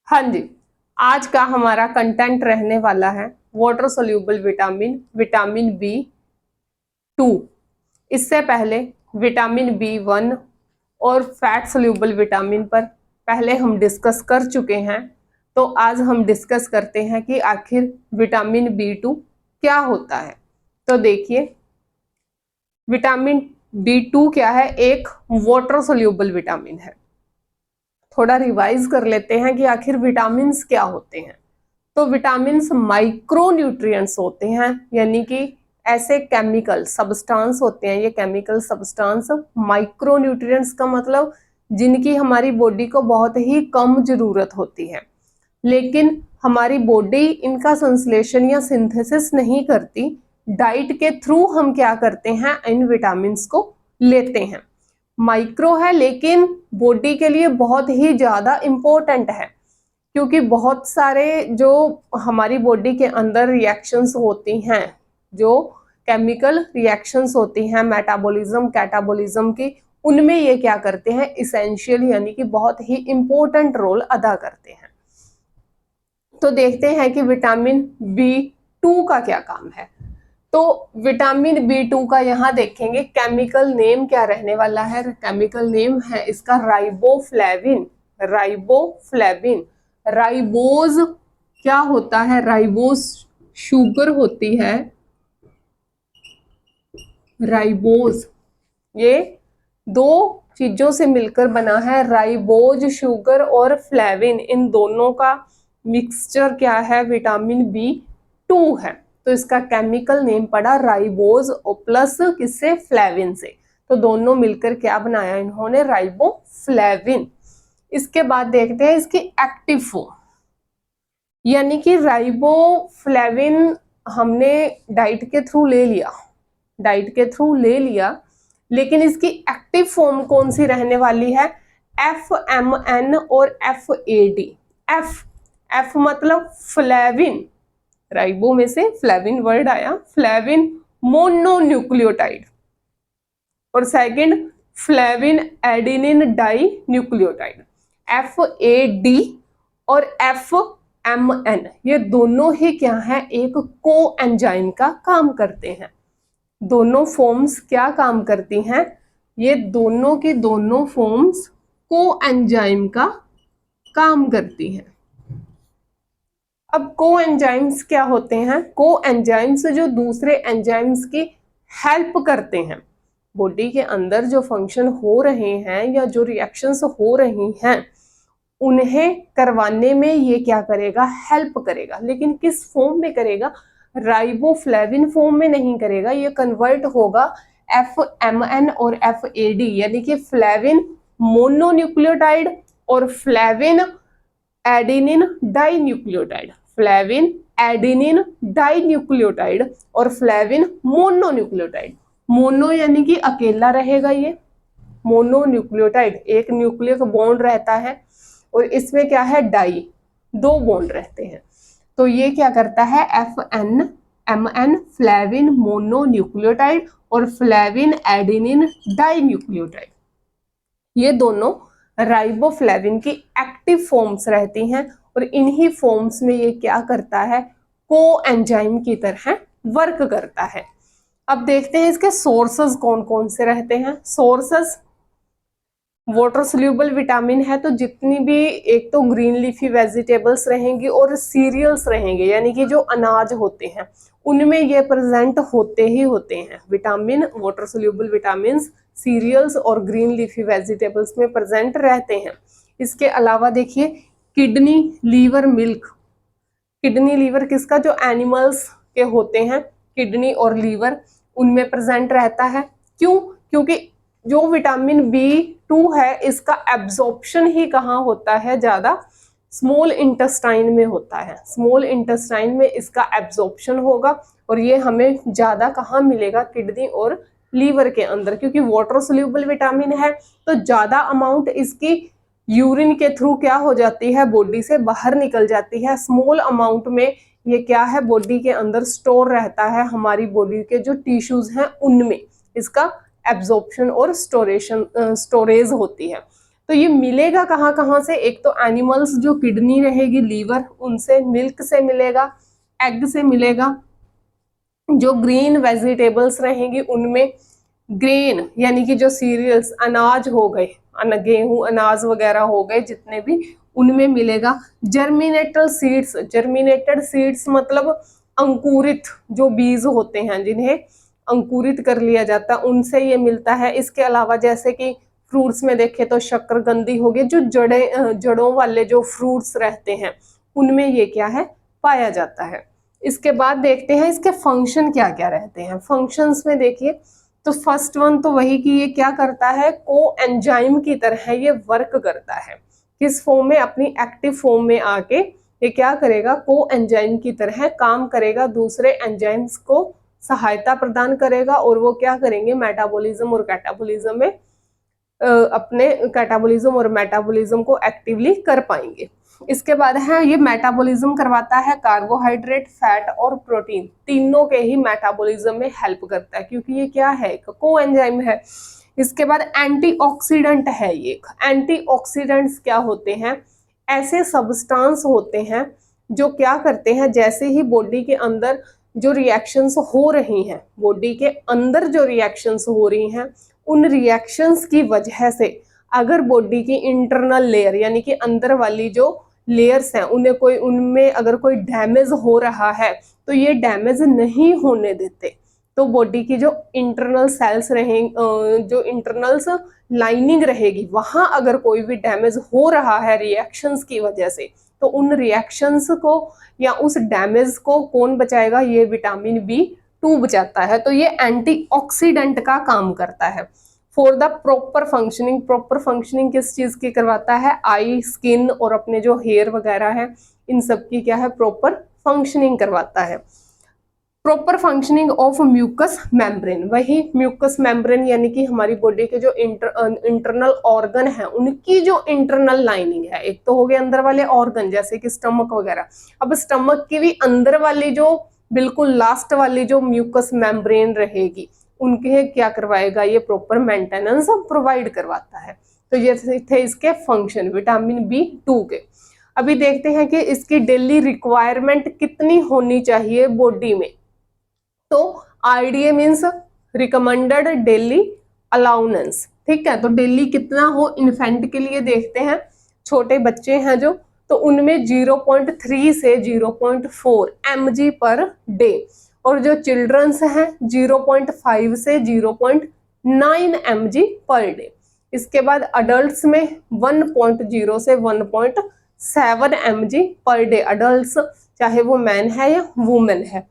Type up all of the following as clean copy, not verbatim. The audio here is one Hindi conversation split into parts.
हाँ जी, आज का हमारा कंटेंट रहने वाला है water soluble vitamin vitamin B2। इससे पहले विटामिन B1 और फैट सोल्यूबल विटामिन पर पहले हम डिस्कस कर चुके हैं। तो आज हम डिस्कस करते हैं कि आखिर विटामिन B2 क्या होता है। तो देखिए, विटामिन B2 क्या है? एक वाटर सोल्यूबल विटामिन है। थोड़ा रिवाइज कर लेते हैं कि आखिर विटामिन्स क्या होते हैं। तो विटामिन्स माइक्रो न्यूट्रिएंट्स होते हैं, यानी कि ऐसे केमिकल सब्सटेंस होते हैं। ये केमिकल सब्सटेंस माइक्रो न्यूट्रिएंट्स का मतलब जिनकी हमारी बॉडी को बहुत ही कम जरूरत होती है, लेकिन हमारी बॉडी इनका संश्लेषण या सिंथेसिस नहीं करती। डाइट के थ्रू हम क्या करते हैं, इन विटामिन्स को लेते हैं। माइक्रो है लेकिन बॉडी के लिए बहुत ही ज्यादा इंपॉर्टेंट है, क्योंकि बहुत सारे जो हमारी बॉडी के अंदर रिएक्शंस होती हैं, जो केमिकल रिएक्शंस होती हैं मेटाबॉलिज्म कैटाबॉलिज्म की, उनमें ये क्या करते हैं, इसेंशियल यानी कि बहुत ही इंपॉर्टेंट रोल अदा करते हैं। तो देखते हैं कि विटामिन B2 का क्या काम है। तो विटामिन B2 का यहाँ देखेंगे केमिकल नेम क्या रहने वाला है। केमिकल नेम है इसका राइबोफ्लेविन। राइबोफ्लेविन, राइबोज क्या होता है? राइबोज शुगर होती है। राइबोज ये दो चीजों से मिलकर बना है। राइबोज शुगर और फ्लेविन, इन दोनों का मिक्सचर क्या है? विटामिन B2 है। तो इसका केमिकल नेम पड़ा राइबोज और प्लस किससे? फ्लेविन से। तो दोनों मिलकर क्या बनाया इन्होंने? राइबोफ्लेविन। इसके बाद देखते हैं इसकी एक्टिव फॉर्म, यानी कि राइबोफ्लेविन हमने डाइट के थ्रू ले लिया, डाइट के थ्रू ले लिया, लेकिन इसकी एक्टिव फॉर्म कौन सी रहने वाली है? FMN और FAD। एफ मतलब फ्लेविन, राइबो में से फ्लेविन वर्ड आया, फ्लेविन मोनोन्यूक्लियोटाइड, और second flavin adenine dinucleotide. FAD और FMN ये दोनों ही क्या है? एक को एंजाइम का काम करते हैं। दोनों फॉर्म्स क्या काम करती हैं? ये दोनों की दोनों फॉर्म्स को एंजाइम का काम करती हैं। अब को एंजाइम्स क्या होते हैं? को एंजाइम्स जो दूसरे एंजाइम्स की हेल्प करते हैं। बॉडी के अंदर जो फंक्शन हो रहे हैं या जो रिएक्शंस हो रही हैं, उन्हें करवाने में ये क्या करेगा? हेल्प करेगा। लेकिन किस फॉर्म में करेगा? राइबोफ्लेविन फॉर्म में नहीं करेगा। ये कन्वर्ट होगा FMN और FAD, यानी कि फ्लेविन मोनोन्यूक्लियोटाइड और flavin adenine dinucleotide. Flavin adenine dinucleotide और फ्लेविन मोनोन्यूक्लियोटाइड। मोनो यानी कि अकेला रहेगा ये, मोनोन्यूक्लियोटाइड एक न्यूक्लियर बॉन्ड रहता है, और इसमें क्या है? डाई, दो बॉन्ड रहते हैं। तो ये क्या करता है? FNMN फ्लेविन मोनोन्यूक्लियोटाइड और फ्लेविन एडेनिन डाई न्यूक्लियोटाइड, ये दोनों राइबोफ्लेविन की एक्टिव फॉर्म्स रहती हैं, और इन्हीं फॉर्म्स में ये क्या करता है? को एंजाइम की तरह वर्क करता है। अब देखते हैं इसके सोर्सेस कौन कौन से रहते हैं। सोर्सेस वाटर सोल्यूबल विटामिन है, तो जितनी भी, एक तो ग्रीन लीफी वेजिटेबल्स रहेंगी और सीरियल्स रहेंगे, यानी कि जो अनाज होते हैं उनमें ये प्रेजेंट होते ही होते हैं। Vitamin, water soluble vitamin cereals और ग्रीन लीफी वेजिटेबल्स में प्रेजेंट रहते हैं। इसके अलावा देखिए kidney, liver, milk. Kidney liver किसका? जो एनिमल्स के होते हैं, किडनी और लीवर, उनमें प्रेजेंट रहता है। क्यों? क्योंकि जो विटामिन B2 है इसका एब्जॉर्प्शन ही कहाँ होता है? ज्यादा स्मॉल इंटेस्टाइन में होता है। स्मॉल इंटेस्टाइन में इसका एब्जॉर्प्शन होगा, और ये हमें ज्यादा कहाँ मिलेगा? किडनी और लीवर के अंदर, क्योंकि वाटर सोल्यूबल विटामिन है तो ज्यादा अमाउंट इसकी यूरिन के थ्रू क्या हो जाती है? बॉडी से बाहर निकल जाती है। स्मॉल अमाउंट में ये क्या है? बॉडी के अंदर स्टोर रहता है, हमारी बॉडी के जो टिश्यूज हैं उनमें इसका एब्जॉर्प्शन और स्टोरेज होती है। तो ये मिलेगा कहाँ कहाँ से, एक तो एनिमल्स जो किडनी रहेगी, लीवर, उनसे, मिल्क से मिलेगा, एग से मिलेगा, जो ग्रीन वेजिटेबल्स रहेंगी उनमें, ग्रेन यानी कि जो सीरियल्स, अनाज हो गए, गेहूं अनाज वगैरह हो गए जितने भी, उनमें मिलेगा। जर्मिनेटेड सीड्स मतलब अंकुरित जो बीज होते हैं जिन्हें अंकुरित कर लिया जाता है, उनसे ये मिलता है। इसके अलावा जैसे कि फ्रूट्स में देखें तो शक्करकंदी हो गई, जो जड़ों वाले जो फ्रूट्स रहते हैं उनमें ये क्या है, पाया जाता है। इसके बाद देखते हैं इसके फंक्शन क्या क्या रहते हैं। फंक्शंस में देखिए तो फर्स्ट वन तो वही कि ये क्या करता है, को एंजाइम की तरह ये वर्क करता है। किस फॉर्म में, अपनी एक्टिव फॉर्म में आके ये क्या करेगा, को एंजाइम की तरह काम करेगा, दूसरे एंजाइम्स को सहायता प्रदान करेगा, और वो क्या करेंगे, मेटाबॉलिज्म और कैटाबॉलिज्म में अपने कैटाबॉलिज्म और मेटाबॉलिज्म को एक्टिवली कर पाएंगे। इसके बाद है ये मेटाबॉलिज्म करवाता है कार्बोहाइड्रेट, फैट और प्रोटीन, तीनों के ही मेटाबॉलिज्म में हेल्प करता है, क्योंकि ये क्या है, को एंजाइम है। इसके बाद एंटीऑक्सीडेंट है ये। एंटीऑक्सीडेंट्स क्या होते हैं, ऐसे सब्सटेंस होते हैं जो क्या करते हैं, जैसे ही बॉडी के अंदर जो रिएक्शंस हो रही हैं, बॉडी के अंदर जो रिएक्शंस हो रही हैं, उन रिएक्शंस की वजह से अगर बॉडी की इंटरनल लेयर यानी कि अंदर वाली जो लेयर्स हैं उनमें अगर कोई डैमेज हो रहा है, तो ये डैमेज नहीं होने देते। तो बॉडी की जो इंटरनल सेल्स रहेंगे, जो इंटरनल्स लाइनिंग रहेगी, वहां अगर कोई भी डैमेज हो रहा है रिएक्शंस की वजह से, तो उन रिएक्शंस को या उस डैमेज को कौन बचाएगा, ये विटामिन B2 बचाता है। तो ये एंटीऑक्सीडेंट का काम करता है। For the proper functioning, proper functioning किस चीज की करवाता है, आई, स्किन और अपने जो हेयर वगैरह है, इन सब की क्या है, प्रॉपर फंक्शनिंग करवाता है। Proper functioning of mucus membrane, वही म्यूकस मेम्ब्रेन यानी कि हमारी बॉडी के जो इंटरनल ऑर्गन है उनकी जो इंटरनल लाइनिंग है, एक तो हो गए अंदर वाले ऑर्गन जैसे कि स्टमक वगैरह, अब स्टमक की भी अंदर वाली जो बिल्कुल लास्ट वाली जो म्यूकस मेम्ब्रेन रहेगी, उनके क्या करवाएगा, ये प्रॉपर मेंटेनेंस प्रोवाइड करवाता है। तो ये थे इसके फंक्शन विटामिन B2 के। अभी देखते हैं कि इसकी डेली रिक्वायरमेंट कितनी होनी चाहिए बॉडी में। तो RDA means recommended daily allowance, ठीक है। तो डेली कितना हो, इन्फेंट के लिए देखते हैं, छोटे बच्चे हैं जो, तो उनमें 0.3 से 0.4 mg पर डे, और जो चिल्ड्रंस हैं 0.5 से 0.9 mg पर डे। इसके बाद अडल्ट्स में 1.0 से 1.7 mg पर डे, अडल्ट्स चाहे वो मैन है या वुमेन है।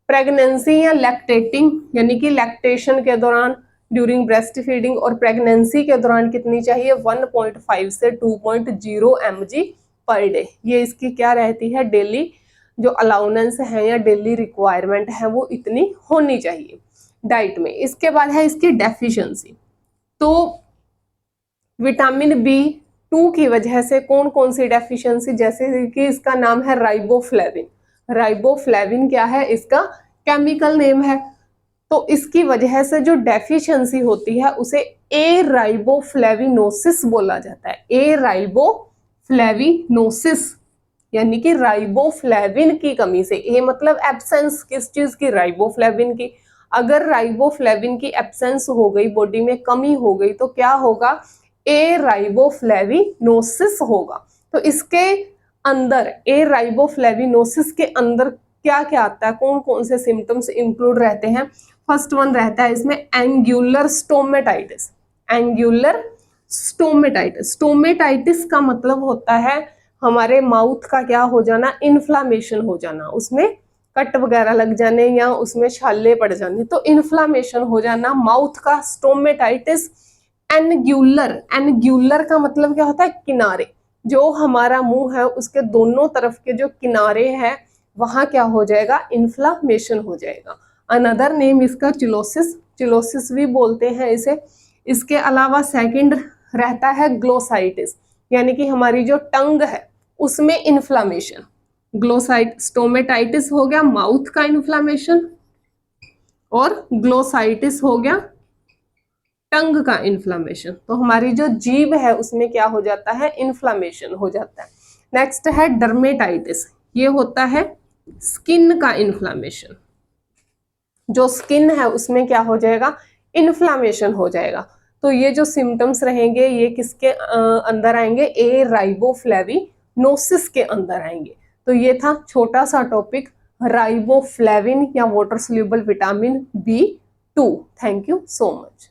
प्रेगनेंसी या लैक्टेटिंग यानी कि लैक्टेशन के दौरान, ड्यूरिंग ब्रेस्ट फीडिंग और प्रेगनेंसी के दौरान कितनी चाहिए, 1.5 से 2.0 mg पर डे। ये इसकी क्या रहती है, डेली जो अलाउंस है या डेली रिक्वायरमेंट है वो इतनी होनी चाहिए डाइट में। इसके बाद है इसकी डेफिशिएंसी। तो विटामिन B2 की वजह से कौन कौन सी डेफिशिएंसी, जैसे कि इसका नाम है राइबोफ्लेविन। राइबोफ्लेविन क्या है, इसका केमिकल नेम है। तो इसकी वजह से जो डेफिशिएंसी होती है उसे ए राइबोफ्लेविनोसिस बोला जाता है। ए राइबोफ्लेविनोसिस यानी कि राइबोफ्लेविन की कमी से, ए मतलब एब्सेंस किस चीज की, राइबोफ्लेविन की। अगर राइबोफ्लेविन की एब्सेंस हो गई, बॉडी में कमी हो गई, तो क्या होगा, ए राइबोफ्लेविनोसिस होगा। तो इसके अंदर ए राइबोफ्लेविनोसिस के अंदर क्या क्या आता है, कौन कौन से सिम्टम्स इंक्लूड रहते हैं। फर्स्ट वन रहता है इसमें angular stomatitis. Angular stomatitis, stomatitis का मतलब होता है हमारे माउथ का क्या हो जाना, इन्फ्लामेशन हो जाना, उसमें कट वगैरह लग जाने या उसमें छाले पड़ जाने, तो इन्फ्लामेशन हो जाना माउथ का, स्टोमेटाइटिस। एंगुलर, एंगुलर का मतलब क्या होता है, किनारे, जो हमारा मुंह है उसके दोनों तरफ के जो किनारे हैं वहां क्या हो जाएगा, इन्फ्लामेशन हो जाएगा। अनदर नेम इसका चिलोसिस, चिलोसिस भी बोलते हैं इसे। इसके अलावा सेकंड रहता है ग्लोसाइटिस, यानी कि हमारी जो टंग है उसमें इन्फ्लामेशन। ग्लोसाइट, स्टोमेटाइटिस हो गया माउथ का इन्फ्लामेशन, और ग्लोसाइटिस हो गया टंग का इन्फ्लामेशन, तो हमारी जो जीभ है उसमें क्या हो जाता है, इन्फ्लामेशन हो जाता है। नेक्स्ट है डर्मेटाइटिस, ये होता है स्किन का इन्फ्लामेशन, जो स्किन है उसमें क्या हो जाएगा, इन्फ्लामेशन हो जाएगा। तो ये जो सिम्टम्स रहेंगे ये किसके अंदर आएंगे, ए राइबोफ्लेविनोसिस के अंदर आएंगे। तो ये था छोटा सा टॉपिक राइबोफ्लेविन या water soluble vitamin B2। Thank you so much.